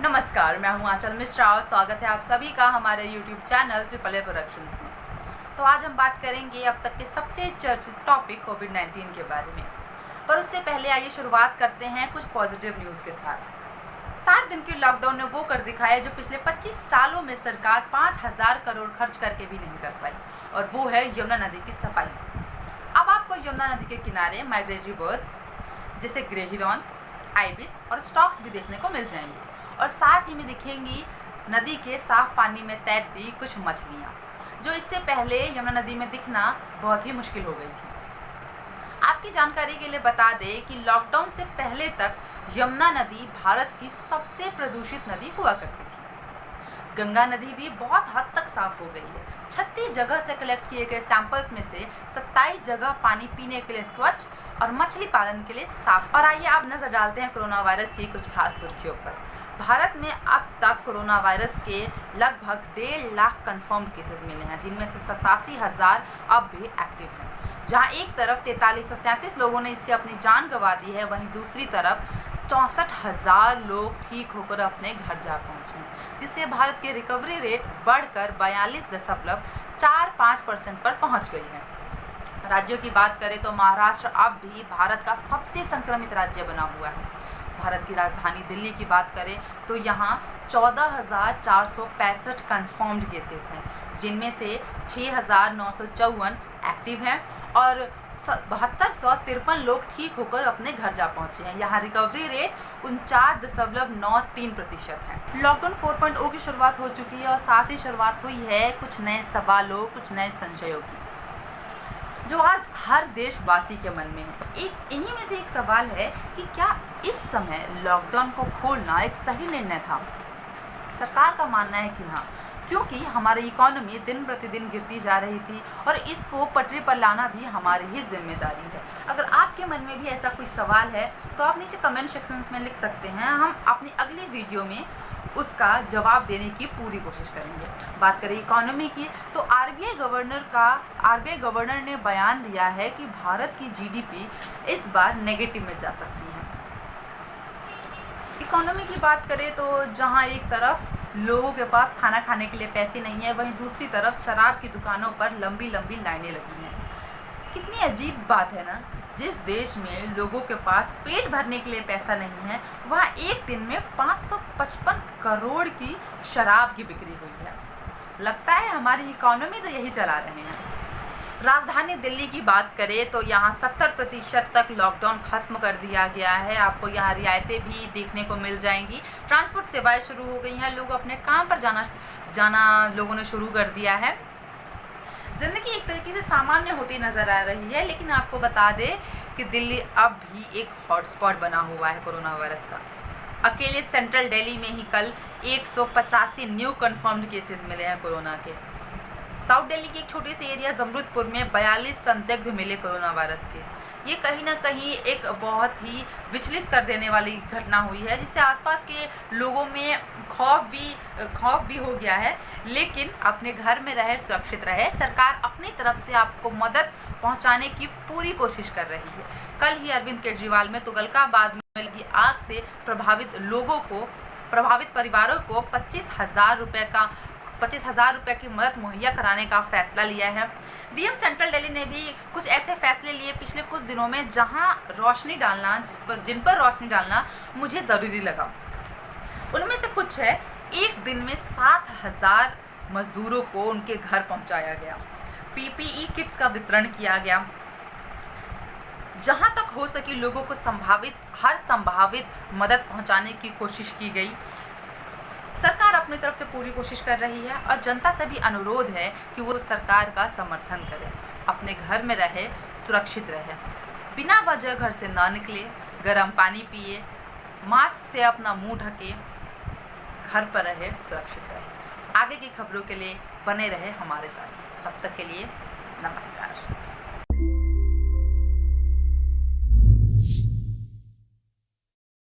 नमस्कार, मैं हूं आंचल मिश्रा और स्वागत है आप सभी का हमारे YouTube चैनल ट्रिपल प्रोडक्शंस में। तो आज हम बात करेंगे अब तक के सबसे चर्चित टॉपिक कोविड-19 के बारे में। पर उससे पहले आइए शुरुआत करते हैं कुछ पॉजिटिव न्यूज़ के साथ। 60 दिन के लॉकडाउन ने वो कर दिखाया जो पिछले 25 सालों में सरकार 5,000 करोड़ खर्च करके भी नहीं कर पाई, और वो है यमुना नदी की सफाई। अब आपको यमुना नदी के किनारे माइग्रेटरी बर्ड्स जैसे ग्रे हिरन, आइबिस और स्टॉक्स भी देखने को मिल जाएंगे, और साथ ही में दिखेंगी नदी के साफ पानी में तैरती कुछ मछलियाँ, जो इससे पहले यमुना नदी में दिखना बहुत ही मुश्किल हो गई थी। आपकी जानकारी के लिए बता दें कि लॉकडाउन से पहले तक यमुना नदी भारत की सबसे प्रदूषित नदी हुआ करती थी। गंगा नदी भी बहुत हद तक साफ हो गई है। 36 जगह से कलेक्ट किए गए सैंपल्स में से 27 जगह पानी पीने के लिए स्वच्छ और मछली पालन के लिए साफ। और आइए अब नजर डालते हैं कोरोना वायरस की कुछ खास सुर्खियों पर। भारत में अब तक कोरोना वायरस के लगभग 1.5 लाख कन्फर्म्ड केसेस मिले हैं, जिनमें से 87,000 अब भी एक्टिव हैं। जहां एक तरफ 4337 लोगों ने इससे अपनी जान गंवा दी है, वहीं दूसरी तरफ 64,000 लोग ठीक होकर अपने घर जा पहुंचे हैं, जिससे भारत की रिकवरी रेट बढ़कर 42.45% पर पहुंच गई है। राज्यों की बात करें तो महाराष्ट्र अब भी भारत का सबसे संक्रमित राज्य बना हुआ है। भारत की राजधानी दिल्ली की बात करें तो यहाँ 14,465 कन्फर्म्ड केसेस हैं, जिनमें से 6,954 एक्टिव हैं और 7253 लोग ठीक होकर अपने घर जा पहुंचे हैं। यहाँ रिकवरी रेट 49.93% है। लॉकडाउन 4.0 की शुरुआत हो चुकी है और साथ ही शुरुआत हुई है कुछ नए सवालों, कुछ नए संशयों की, जो आज हर देशवासी के मन में है। इन्हीं में से एक सवाल है कि क्या इस समय लॉकडाउन को खोलना एक सही निर्णय था? सरकार का मानना है कि हाँ, क्योंकि हमारी इकोनॉमी दिन प्रतिदिन गिरती जा रही थी और इसको पटरी पर लाना भी हमारी ही जिम्मेदारी है। अगर आपके मन में भी ऐसा कोई सवाल है तो आप नीचे कमेंट सेक्शंस में लिख सकते हैं। हम अपनी अगली वीडियो में उसका जवाब देने की पूरी कोशिश करेंगे। बात करें इकोनॉमी की तो आरबीआई गवर्नर ने बयान दिया है कि भारत की जीडीपी इस बार नेगेटिव में जा सकती है। इकोनॉमी की बात करें तो जहां एक तरफ लोगों के पास खाना खाने के लिए पैसे नहीं है, वहीं दूसरी तरफ शराब की दुकानों पर लंबी लंबी लाइनें लगी हैं। कितनी अजीब बात है ना, जिस देश में लोगों के पास पेट भरने के लिए पैसा नहीं है, वहाँ एक दिन में 555 करोड़ की शराब की बिक्री हुई है। लगता है हमारी इकोनॉमी तो यही चला रहे हैं। राजधानी दिल्ली की बात करें तो यहाँ 70% तक लॉकडाउन खत्म कर दिया गया है। आपको यहाँ रियायतें भी देखने को मिल जाएंगी। ट्रांसपोर्ट सेवाएं शुरू हो गई हैं, लोग अपने काम पर जाना लोगों ने शुरू कर दिया है। ज़िंदगी एक तरीके से सामान्य होती नज़र आ रही है, लेकिन आपको बता दें कि दिल्ली अब भी एक हॉटस्पॉट बना हुआ है कोरोना वायरस का। अकेले सेंट्रल दिल्ली में ही कल 185 न्यू कन्फर्म्ड केसेस मिले हैं कोरोना के। साउथ दिल्ली के एक छोटे से एरिया जमरुदपुर में 42 संदिग्ध मिले कोरोना वायरस के। ये कहीं ना कहीं एक बहुत ही विचलित कर देने वाली घटना हुई है, जिससे आसपास के लोगों में खौफ भी हो गया है। लेकिन अपने घर में रहे, सुरक्षित रहे। सरकार अपनी तरफ से आपको मदद पहुंचाने की पूरी कोशिश कर रही है। कल ही अरविंद केजरीवाल में तुगलकाबाद में लगी आग से प्रभावित परिवारों को 25,000 रुपये की मदद मुहैया कराने का फैसला लिया है। डीएम सेंट्रल दिल्ली ने भी कुछ ऐसे फैसले लिए पिछले कुछ दिनों में जिन पर रोशनी डालना मुझे ज़रूरी लगा। उनमें से कुछ है, एक दिन में 7,000 मजदूरों को उनके घर पहुंचाया गया। पीपीई किट्स का वितरण किया गया। जहां तक हो सकी लोगों को हर संभावित मदद पहुंचाने की कोशिश की गई। सरकार अपनी तरफ से पूरी कोशिश कर रही है और जनता से भी अनुरोध है कि वो सरकार का समर्थन करे, अपने घर में रहे, सुरक्षित रहे, बिना वजह घर से ना निकले, गर्म पानी पिए, मास्क से अपना मुंह ढके, घर पर रहे, सुरक्षित रहे। आगे की खबरों के लिए बने रहे हमारे साथ। तब तक के लिए नमस्कार।